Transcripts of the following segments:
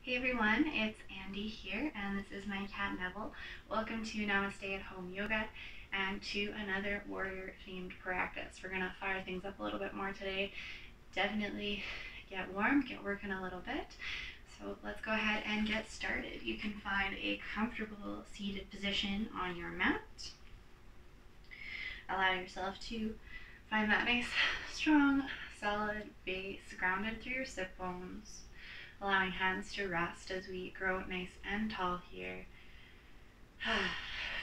Hey everyone, it's Andy here, and this is my cat Neville. Welcome to Namaste at Home Yoga and to another warrior themed practice. We're gonna fire things up a little bit more today. Definitely get warm, get working a little bit. So let's go ahead and get started. You can find a comfortable seated position on your mat. Allow yourself to find that nice, strong, solid base grounded through your sit bones. Allowing hands to rest as we grow nice and tall here.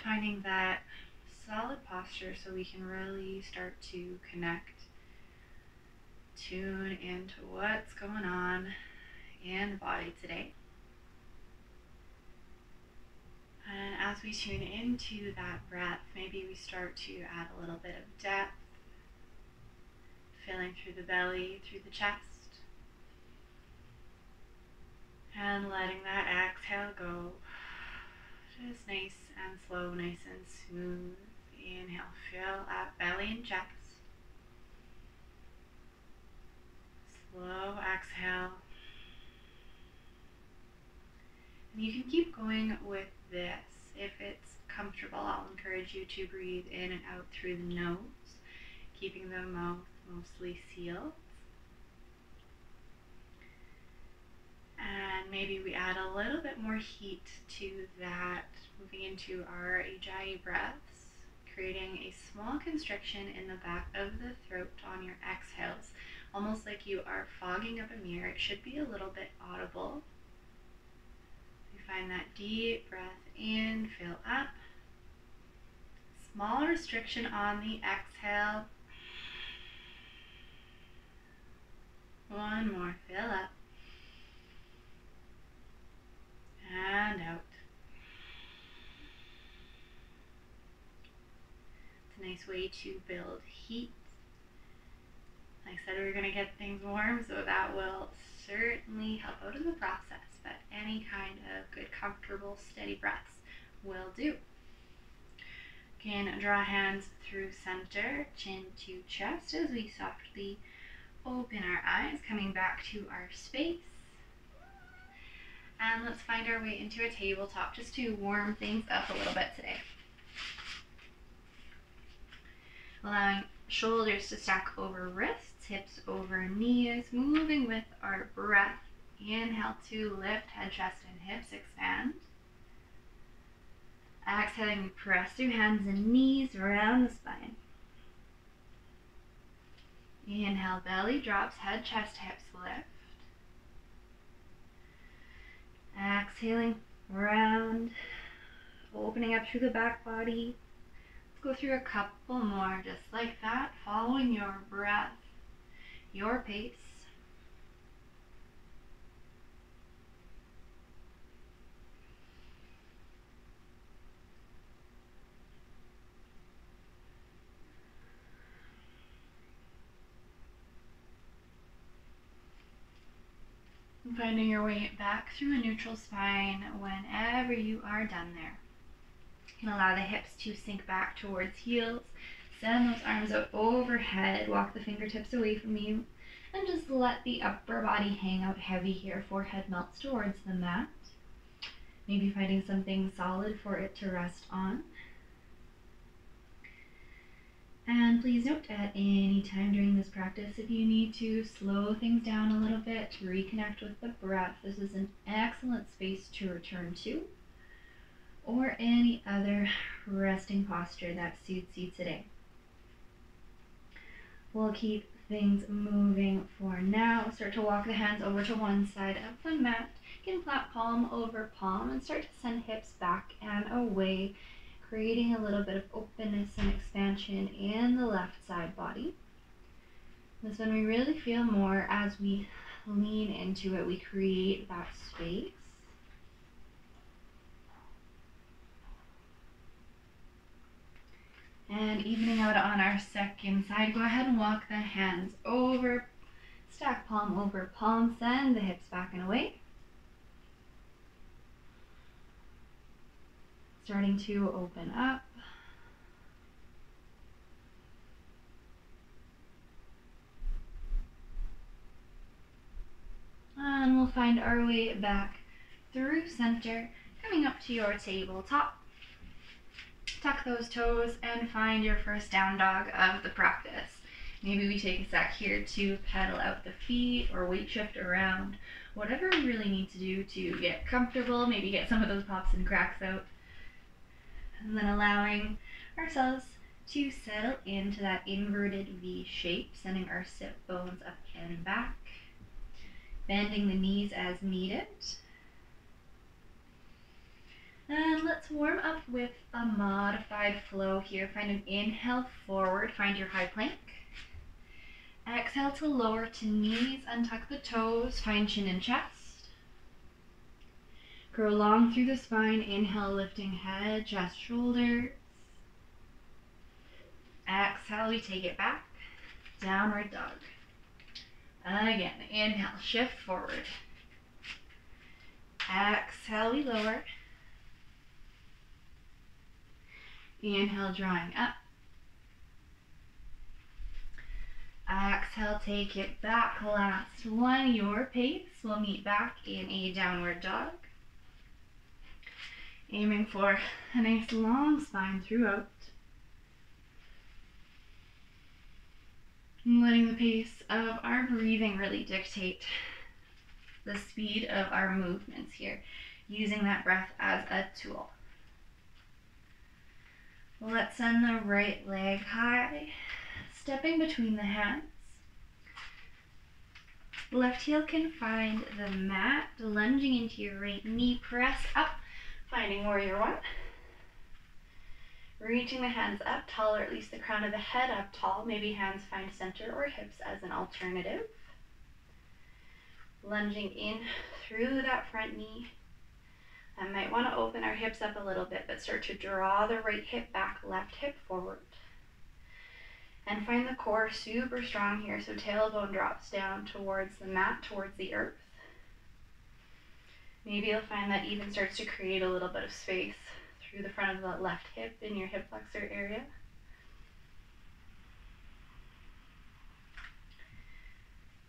Finding that solid posture so we can really start to connect, tune into what's going on in the body today. And as we tune into that breath, maybe we start to add a little bit of depth, filling through the belly, through the chest. And letting that exhale go just nice and slow, nice and smooth. Inhale, fill up belly and chest. Slow exhale. And you can keep going with this. If it's comfortable, I'll encourage you to breathe in and out through the nose, keeping the mouth mostly sealed. And maybe we add a little bit more heat to that, moving into our Ujjayi breaths, creating a small constriction in the back of the throat on your exhales, almost like you are fogging up a mirror. It should be a little bit audible. We find that deep breath in, fill up. Small restriction on the exhale. One more, fill up. And out. It's a nice way to build heat. Like I said, we're going to get things warm, so that will certainly help out in the process, but any kind of good, comfortable, steady breaths will do. Again, draw hands through center, chin to chest as we softly open our eyes, coming back to our space. And let's find our way into a tabletop just to warm things up a little bit today. Allowing shoulders to stack over wrists, hips over knees, moving with our breath. Inhale to lift, head, chest, and hips expand. Exhaling, press through hands and knees around the spine. Inhale, belly drops, head, chest, hips lift. Exhaling, round, opening up through the back body. Let's go through a couple more just like that, following your breath, your pace. Finding your way back through a neutral spine whenever you are done there. You can allow the hips to sink back towards heels. Send those arms out overhead. Walk the fingertips away from you. And just let the upper body hang out heavy here. Forehead melts towards the mat. Maybe finding something solid for it to rest on. And please note at any time during this practice, if you need to slow things down a little bit to reconnect with the breath, this is an excellent space to return to, or any other resting posture that suits you today. We'll keep things moving for now. Start to walk the hands over to one side of the mat. You can flap palm over palm and start to send hips back and away, creating a little bit of openness and expansion in the left side body. This one we really feel more as we lean into it. We create that space. And evening out on our second side, go ahead and walk the hands over, stack palm over palm, send the hips back and away. Starting to open up. And we'll find our way back through center, coming up to your tabletop. Tuck those toes and find your first down dog of the practice. Maybe we take a sec here to pedal out the feet or weight shift around, whatever we really need to do to get comfortable, maybe get some of those pops and cracks out. And then allowing ourselves to settle into that inverted V shape, sending our sit bones up and back, bending the knees as needed. And let's warm up with a modified flow here. Find an inhale forward, find your high plank. Exhale to lower to knees, untuck the toes, find chin and chest. Grow long through the spine, inhale, lifting head, chest, shoulders. Exhale, we take it back, downward dog. Again, inhale, shift forward. Exhale, we lower. Inhale, drawing up. Exhale, take it back. Last one, your pace. We'll meet back in a downward dog. Aiming for a nice long spine throughout. And letting the pace of our breathing really dictate the speed of our movements here, using that breath as a tool. Let's send the right leg high, stepping between the hands. Left heel can find the mat, lunging into your right knee, press up, finding warrior one. Reaching the hands up tall, or at least the crown of the head up tall. Maybe hands find center or hips as an alternative. Lunging in through that front knee. I might want to open our hips up a little bit, but start to draw the right hip back, left hip forward. And find the core super strong here, so tailbone drops down towards the mat, towards the earth. Maybe you'll find that even starts to create a little bit of space through the front of the left hip in your hip flexor area.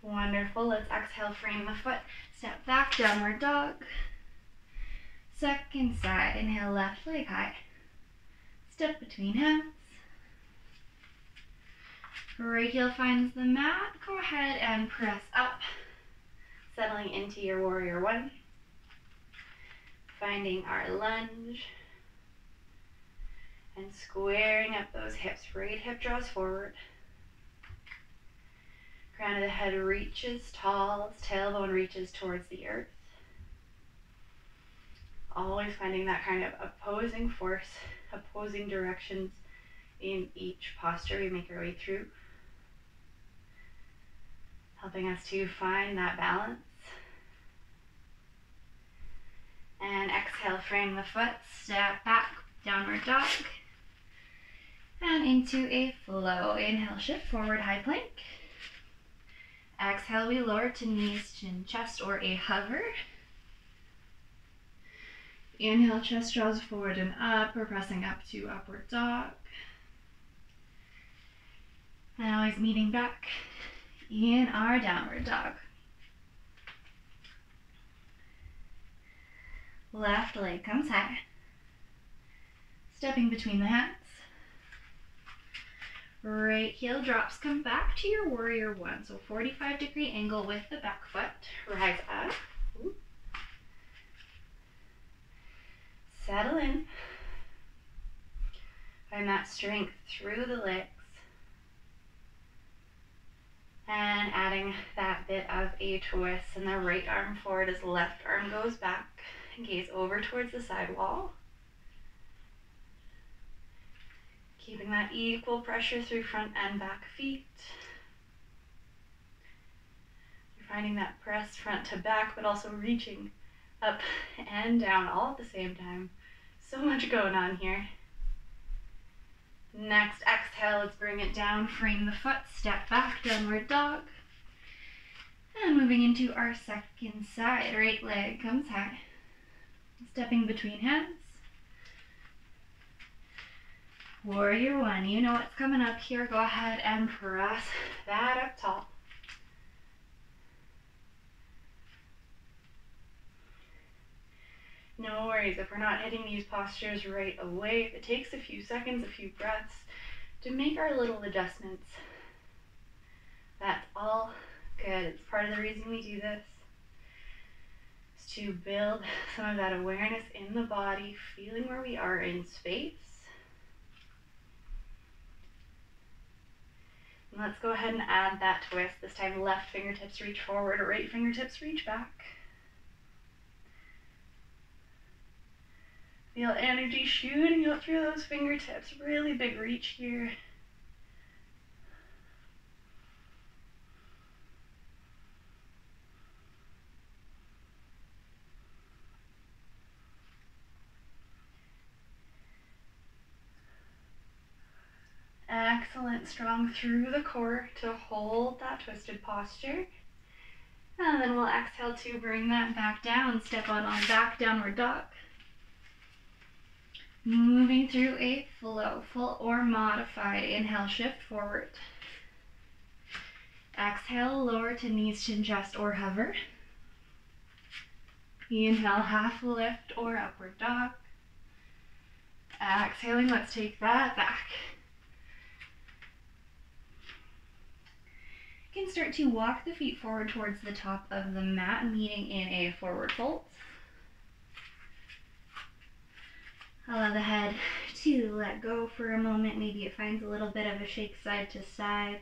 Wonderful. Let's exhale, frame the foot, step back, downward dog. Second side, inhale, left leg high. Step between hands. Right heel finds the mat. Go ahead and press up, settling into your warrior one. Finding our lunge. And squaring up those hips. Right hip draws forward. Crown of the head reaches tall. Tailbone reaches towards the earth. Always finding that kind of opposing force, opposing directions in each posture we make our way through. Helping us to find that balance. And exhale, frame the foot, step back, downward dog. And into a flow. Inhale, shift forward, high plank. Exhale, we lower to knees, chin, chest, or a hover. Inhale, chest draws forward and up. We're pressing up to upward dog. And always meeting back in our downward dog. Left leg comes high. Stepping between the hands. Right heel drops, come back to your warrior one. So 45-degree angle with the back foot. Rise up. Ooh. Settle in. Find that strength through the legs. And adding that bit of a twist. And the right arm forward as the left arm goes back. And gaze over towards the side wall. Keeping that equal pressure through front and back feet. You're finding that press front to back, but also reaching up and down all at the same time. So much going on here. Next, exhale, let's bring it down, frame the foot, step back, downward dog. And moving into our second side, right leg comes high. Stepping between hands. Warrior one, you know what's coming up here. Go ahead and press that up tall. worries if we're not hitting these postures right away. If it takes a few seconds, a few breaths to make our little adjustments, that's all good. It's part of the reason we do this, is to build some of that awareness in the body, feeling where we are in space. And let's go ahead and add that twist. This time left fingertips reach forward, right fingertips reach back. Feel energy shooting out through those fingertips. Really big reach here. Excellent. Strong through the core to hold that twisted posture. And then we'll exhale to bring that back down. Step on back, downward dog. Moving through a flow, full or modified. Inhale, shift forward. Exhale, lower to knees, chin, chest, or hover. Inhale, half lift or upward dog. Exhaling, let's take that back. You can start to walk the feet forward towards the top of the mat, meeting in a forward fold. Allow the head to let go for a moment. Maybe it finds a little bit of a shake side to side.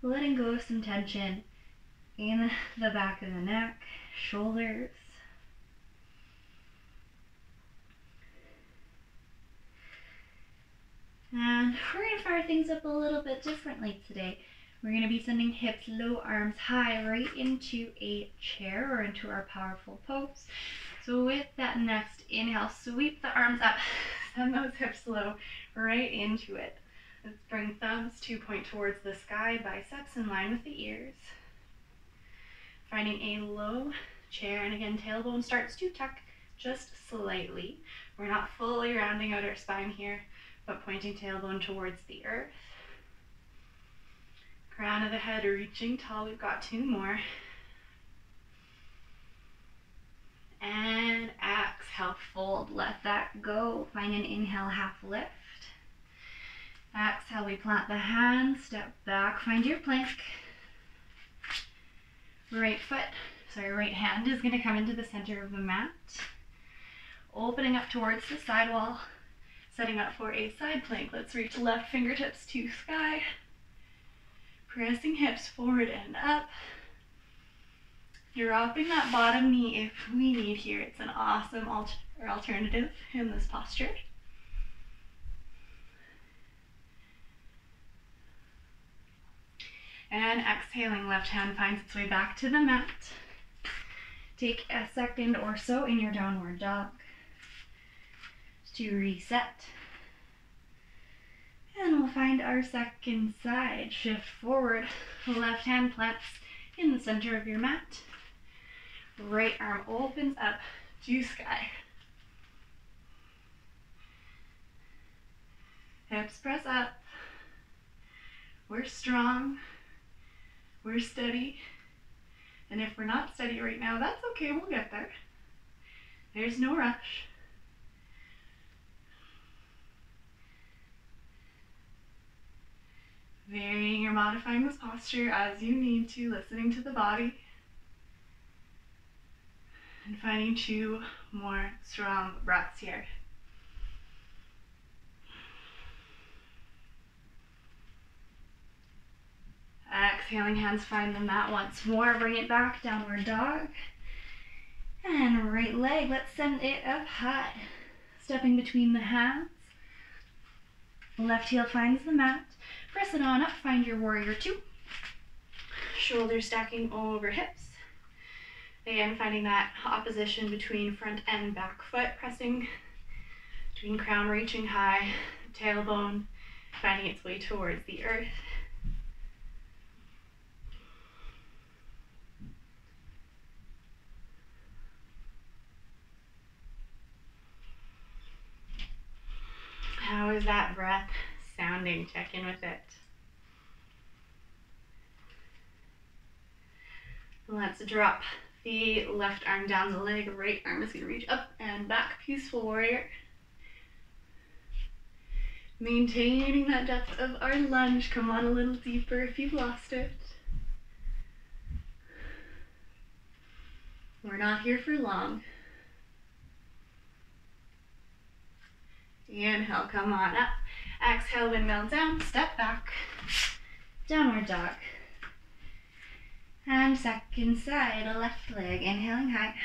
Letting go of some tension in the back of the neck, shoulders. And we're going to fire things up a little bit differently today. We're going to be sending hips low, arms high, right into a chair or into our powerful pose. So with that next inhale, sweep the arms up, send those hips low, right into it. Let's bring thumbs to point towards the sky, biceps in line with the ears. Finding a low chair, and again, tailbone starts to tuck just slightly. We're not fully rounding out our spine here, but pointing tailbone towards the earth. Crown of the head reaching tall. We've got two more. And exhale, fold, let that go. Find an inhale, half lift. Exhale, we plant the hands, step back, find your plank. Right hand is going to come into the center of the mat. Opening up towards the side wall, setting up for a side plank. Let's reach left fingertips to sky. Pressing hips forward and up. Dropping that bottom knee if we need here. It's an awesome alternative in this posture. And exhaling, left hand finds its way back to the mat. Take a second or so in your downward dog to reset. And we'll find our second side. Shift forward, left hand plants in the center of your mat. Right arm opens up to sky. Hips press up. We're strong. We're steady. And if we're not steady right now, that's okay, we'll get there. There's no rush. Varying or modifying this posture as you need to, listening to the body. And finding two more strong breaths here. Exhaling, hands find the mat once more. Bring it back, downward dog. And right leg, let's send it up high. Stepping between the hands. Left heel finds the mat. Press it on up, find your warrior two. Shoulders stacking over hips. Again, finding that opposition between front and back foot, pressing between crown reaching high, tailbone finding its way towards the earth. How is that breath sounding? Check in with it. Let's drop the left arm down the leg, right arm is going to reach up and and back, peaceful warrior. Maintaining that depth of our lunge. Come on a little deeper if you've lost it. We're not here for long. Inhale, come on up. Exhale, windmill down, step back. Downward dog. And second side, left leg, inhaling high.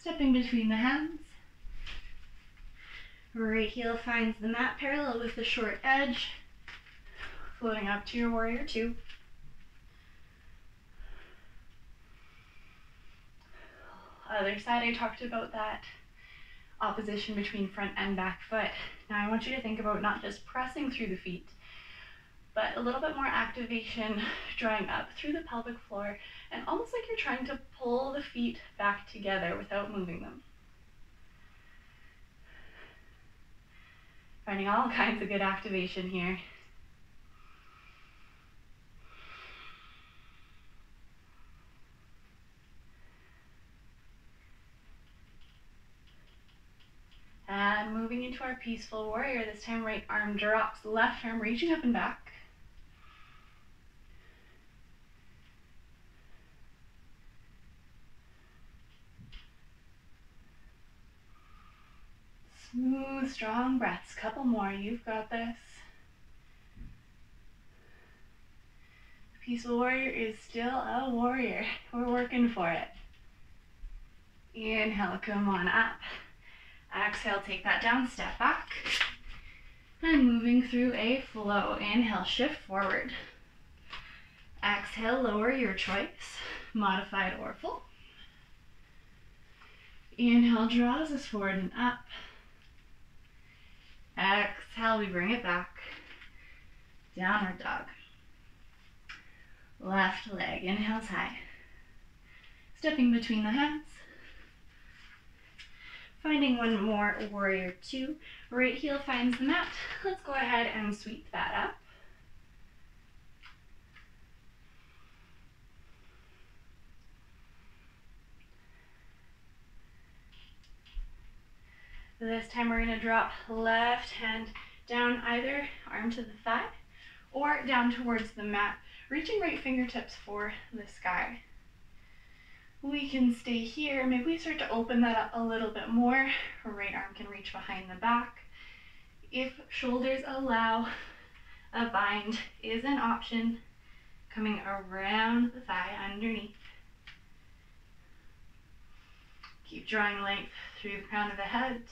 Stepping between the hands. Right heel finds the mat parallel with the short edge. Floating up to your warrior two. Other side, I talked about that opposition between front and back foot. Now I want you to think about not just pressing through the feet, but a little bit more activation, drawing up through the pelvic floor, and almost like you're trying to pull the feet back together without moving them. Finding all kinds of good activation here. And moving into our peaceful warrior, this time right arm drops, left arm reaching up and back. Smooth, strong breaths. Couple more. You've got this. Peaceful warrior is still a warrior. We're working for it. Inhale, come on up. Exhale, take that down, step back. And moving through a flow. Inhale, shift forward. Exhale, lower your choice. Modified or full. Inhale, draws us forward and up. Exhale, we bring it back. Downward dog. Left leg, inhales high. Stepping between the hands. Finding one more, warrior two. Right heel finds the mat. Let's go ahead and sweep that up. This time we're going to drop left hand down, either arm to the thigh or down towards the mat, reaching right fingertips for the sky. We can stay here. Maybe we start to open that up a little bit more. Right arm can reach behind the back. If shoulders allow, a bind is an option, coming around the thigh underneath. Keep drawing length through the crown of the head.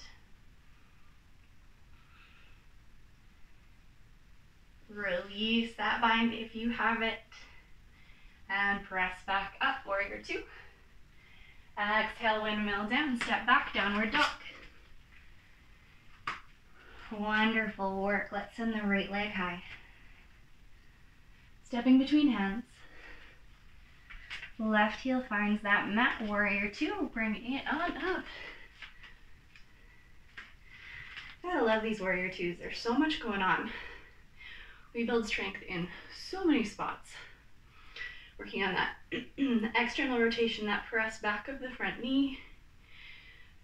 Release that bind if you have it. And press back up, warrior two. Exhale, windmill down, step back, downward dog. Wonderful work. Let's send the right leg high. Stepping between hands. Left heel finds that mat, warrior two. Bring it on up. I love these warrior twos. There's so much going on. We build strength in so many spots. Working on that external rotation, that press back of the front knee,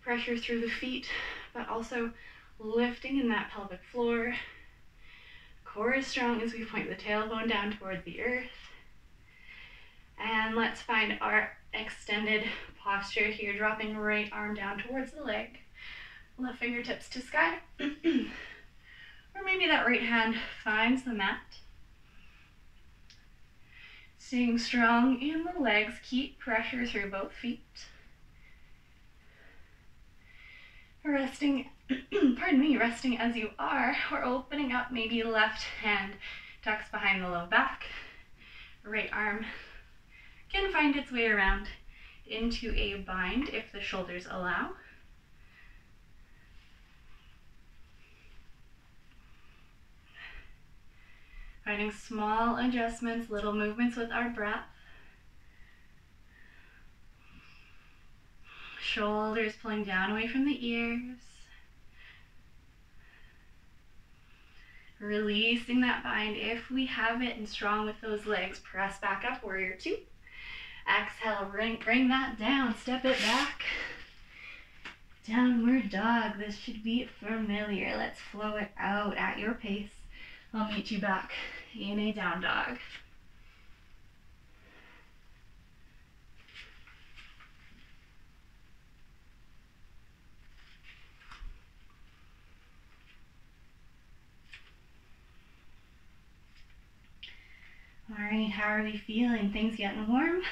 pressure through the feet, but also lifting in that pelvic floor. Core is strong as we point the tailbone down toward the earth. And let's find our extended posture here, dropping right arm down towards the leg, left fingertips to sky. Or maybe that right hand finds the mat. Staying strong in the legs, keep pressure through both feet. Resting, resting as you are, or opening up, maybe left hand tucks behind the low back. Right arm can find its way around into a bind if the shoulders allow. Finding small adjustments, little movements with our breath. Shoulders pulling down away from the ears. Releasing that bind if we have it, and strong with those legs. Press back up, warrior two. Exhale, bring that down, step it back. Downward dog. This should be familiar. Let's flow it out at your pace. I'll meet you back in a down dog. Alright, how are we feeling? Things getting warm?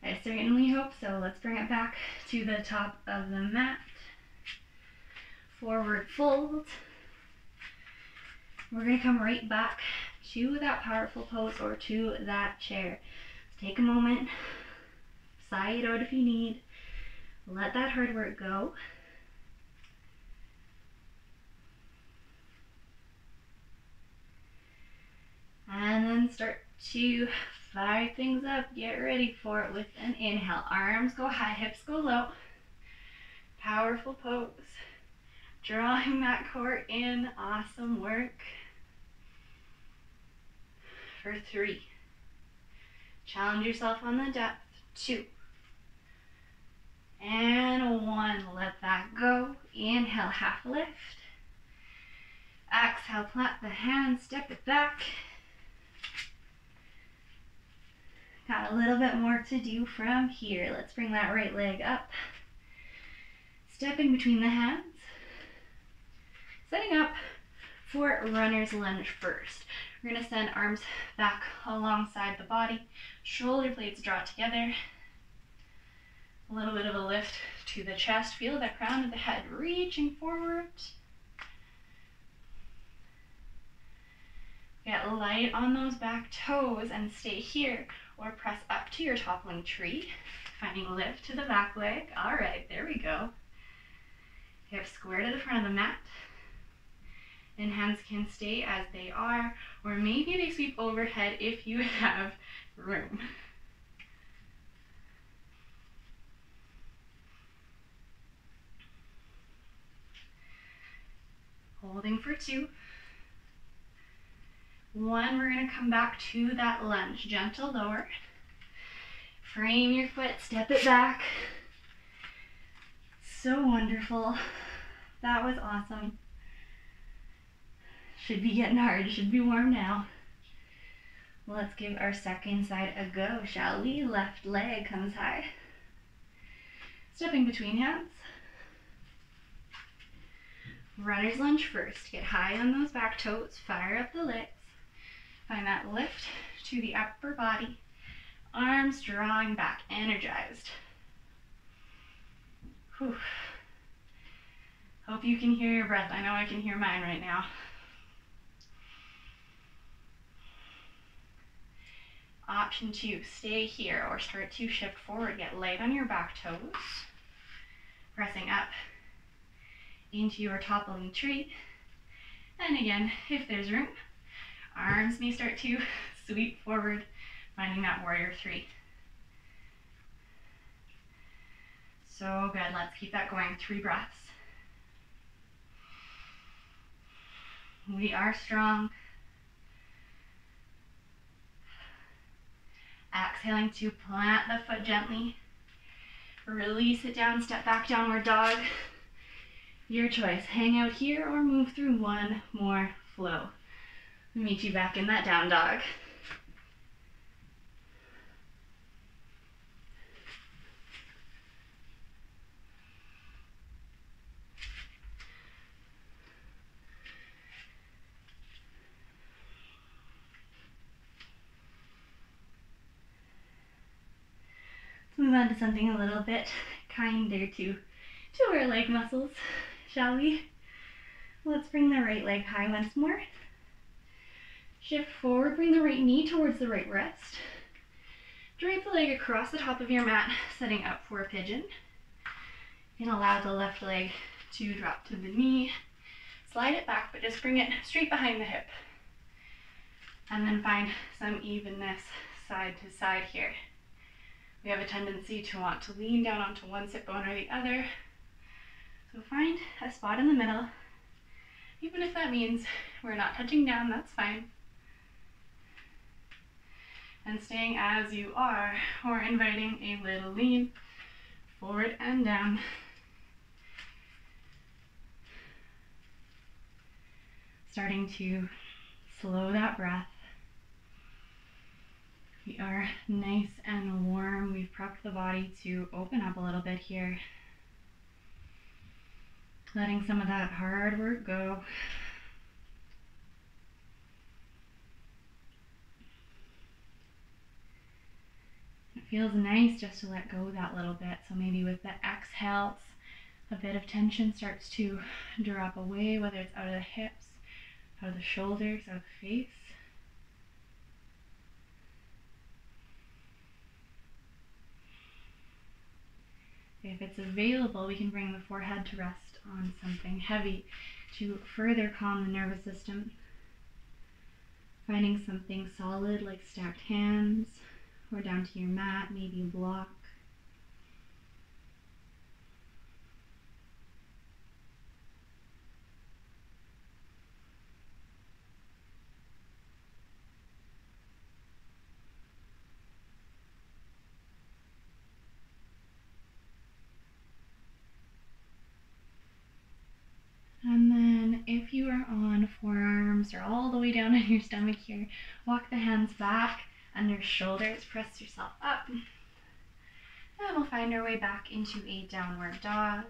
I certainly hope so. Let's bring it back to the top of the mat. Forward fold. We're going to come right back to that powerful pose or to that chair. Take a moment, sigh it out if you need. Let that hard work go. And then start to fire things up. Get ready for it with an inhale. Arms go high, hips go low. Powerful pose. Drawing that core in. Awesome work. For 3. Challenge yourself on the depth. 2. And 1. Let that go. Inhale, half lift. Exhale, plant the hands, step it back. Got a little bit more to do from here. Let's bring that right leg up. Stepping between the hands. Setting up for runner's lunge first. We're going to send arms back alongside the body. Shoulder blades draw together. A little bit of a lift to the chest. Feel the crown of the head reaching forward. Get light on those back toes and stay here. Or press up to your toppling tree, finding lift to the back leg. All right, there we go. Hips square to the front of the mat. And hands can stay as they are, or maybe they sweep overhead if you have room. Holding for 2. 1, we're going to come back to that lunge. Gentle lower. Frame your foot, step it back. So wonderful. That was awesome. Should be getting hard, should be warm now. Let's give our second side a go, shall we? Left leg comes high. Stepping between hands. Runner's lunge first. Get high on those back toes, fire up the legs. Find that lift to the upper body. Arms drawing back, energized. Whew. Hope you can hear your breath. I know I can hear mine right now. Option 2, stay here or start to shift forward. Get light on your back toes. Pressing up into your toppling tree. And again, if there's room, arms may start to sweep forward, finding that warrior 3. So good, let's keep that going. 3 breaths. We are strong. Exhaling to plant the foot gently. Release it down, step back, downward dog. Your choice, hang out here or move through one more flow. Meet you back in that down dog. Let's move on to something a little bit kinder to our leg muscles, shall we? Let's bring the right leg high once more. Shift forward, bring the right knee towards the right wrist. Drape the leg across the top of your mat, setting up for a pigeon. You can allow the left leg to drop to the knee. Slide it back, but just bring it straight behind the hip. And then find some evenness side to side here. We have a tendency to want to lean down onto one sit bone or the other. So find a spot in the middle. Even if that means we're not touching down, that's fine. And staying as you are, or inviting a little lean forward and down. starting to slow that breath. We are nice and warm. We've prepped the body to open up a little bit here. Letting some of that hard work go. It feels nice just to let go that little bit. So maybe with the exhales, a bit of tension starts to drop away, whether it's out of the hips, out of the shoulders, out of the face. If it's available, we can bring the forehead to rest on something heavy to further calm the nervous system. Finding something solid like stacked hands, or down to your mat, maybe a block. And then if you are on forearms or all the way down on your stomach here, walk the hands back under shoulders, press yourself up. And we'll find our way back into a downward dog.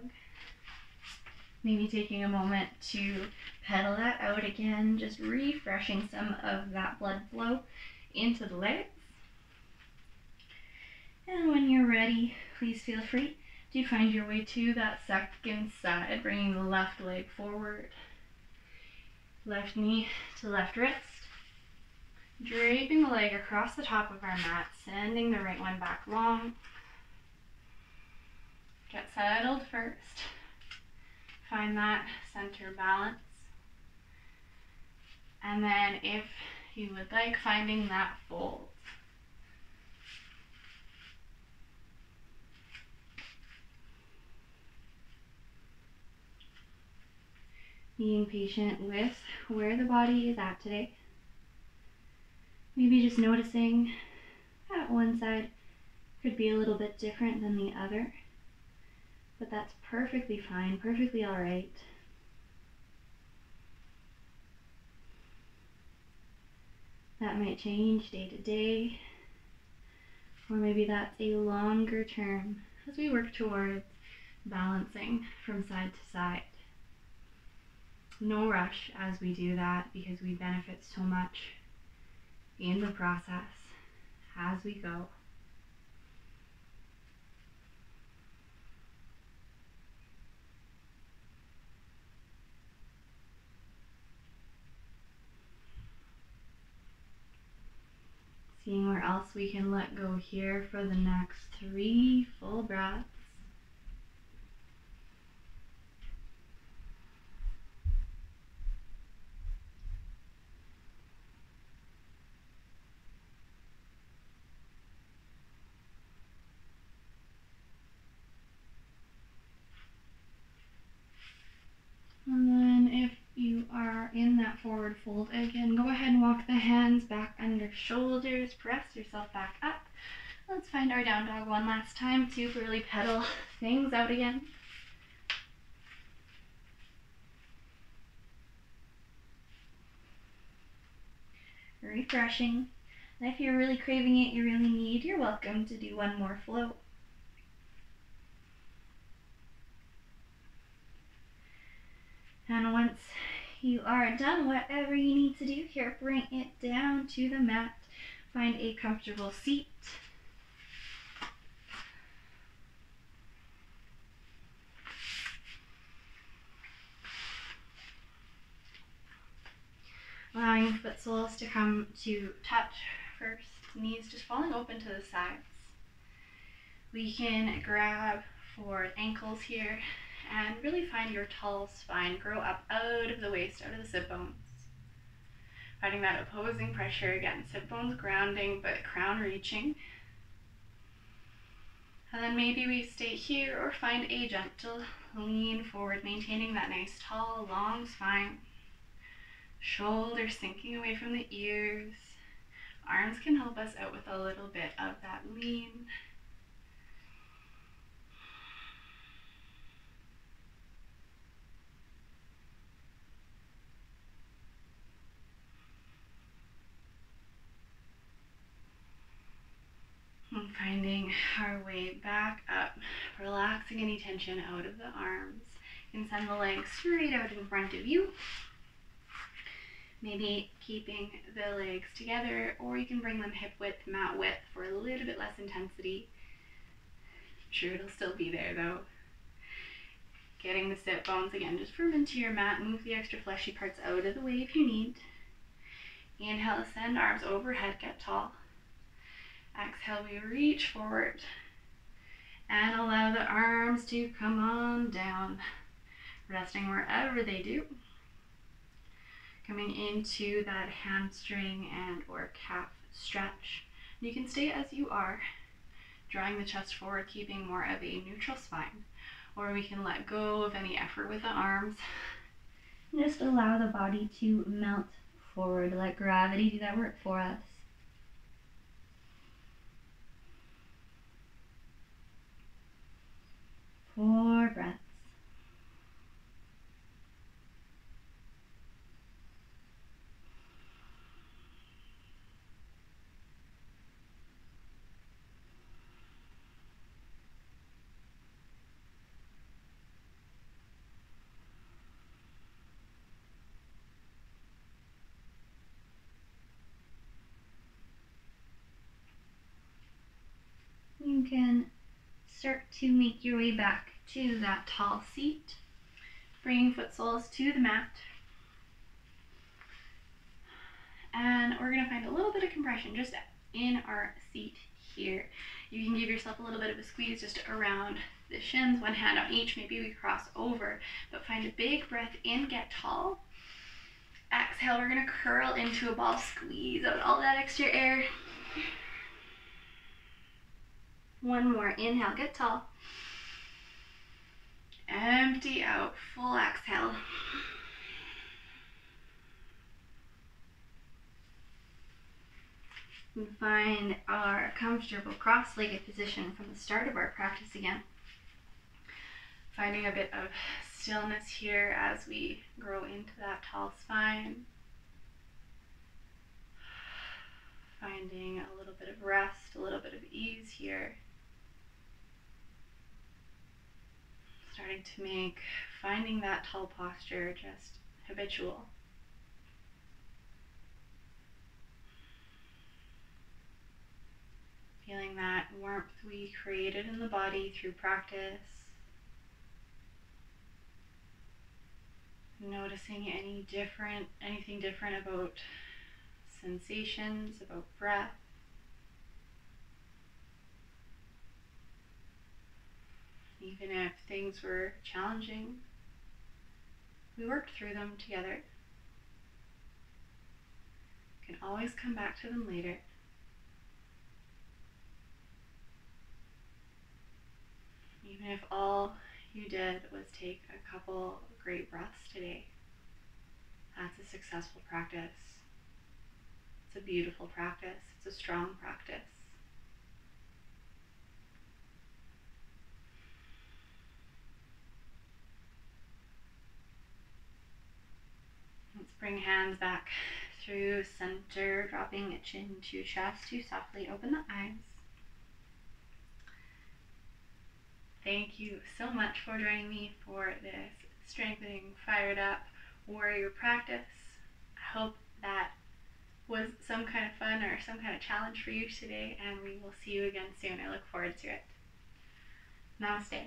Maybe taking a moment to pedal that out again, just refreshing some of that blood flow into the legs. And when you're ready, please feel free to find your way to that second side, bringing the left leg forward, left knee to left wrist, draping the leg across the top of our mat, sending the right one back long. Get settled first. Find that center balance. And then if you would like, finding that fold. Being patient with where the body is at today. Maybe just noticing that one side could be a little bit different than the other, but that's perfectly fine, perfectly all right. That might change day to day, or maybe that's a longer term as we work towards balancing from side to side. No rush as we do that, because we benefit so much in the process as we go. Seeing where else we can let go here for the next 3 full breaths. And then if you are in that forward fold again, go ahead and walk the hands back under shoulders, press yourself back up. Let's find our down dog one last time to really pedal things out again. Refreshing. And if you're really craving it, you really need, you're welcome to do one more float. And once you are done, whatever you need to do here, bring it down to the mat. Find a comfortable seat. Allowing foot soles to come to touch first, knees just falling open to the sides. We can grab for ankles here and really find your tall spine grow up out of the waist, out of the sit bones. Finding that opposing pressure again, sit bones grounding but crown reaching. And then maybe we stay here or find a gentle lean forward, maintaining that nice tall long spine. Shoulders sinking away from the ears. Arms can help us out with a little bit of that lean. Finding our way back up, relaxing any tension out of the arms. You can send the legs straight out in front of you. Maybe keeping the legs together, or you can bring them hip width, mat width for a little bit less intensity. I'm sure it'll still be there though. Getting the sit bones again, just firm into your mat. Move the extra fleshy parts out of the way if you need. Inhale, send arms overhead, get tall. Exhale, we reach forward and allow the arms to come on down, resting wherever they do. Coming into that hamstring and or calf stretch. You can stay as you are, drawing the chest forward, keeping more of a neutral spine. Or we can let go of any effort with the arms. Just allow the body to melt forward. Let gravity do that work for us. 4 breaths. You can start to make your way back to that tall seat, bringing foot soles to the mat. And we're going to find a little bit of compression just in our seat here. You can give yourself a little bit of a squeeze just around the shins, one hand on each. Maybe we cross over, but find a big breath in, get tall. Exhale, we're going to curl into a ball, squeeze out all that extra air. One more, inhale, get tall. Empty out, full exhale. And find our comfortable cross-legged position from the start of our practice again. Finding a bit of stillness here as we grow into that tall spine. Finding a little bit of rest, a little bit of ease here. Starting to make finding that tall posture just habitual. Feeling that warmth we created in the body through practice. Noticing anything different about sensations, about breath. Even if things were challenging, we worked through them together. You can always come back to them later. Even if all you did was take a couple great breaths today, that's a successful practice. It's a beautiful practice. It's a strong practice. Let's bring hands back through center, dropping chin to chest to softly open the eyes. Thank you so much for joining me for this strengthening, fired up warrior practice. I hope that was some kind of fun or some kind of challenge for you today, and we will see you again soon. I look forward to it. Namaste.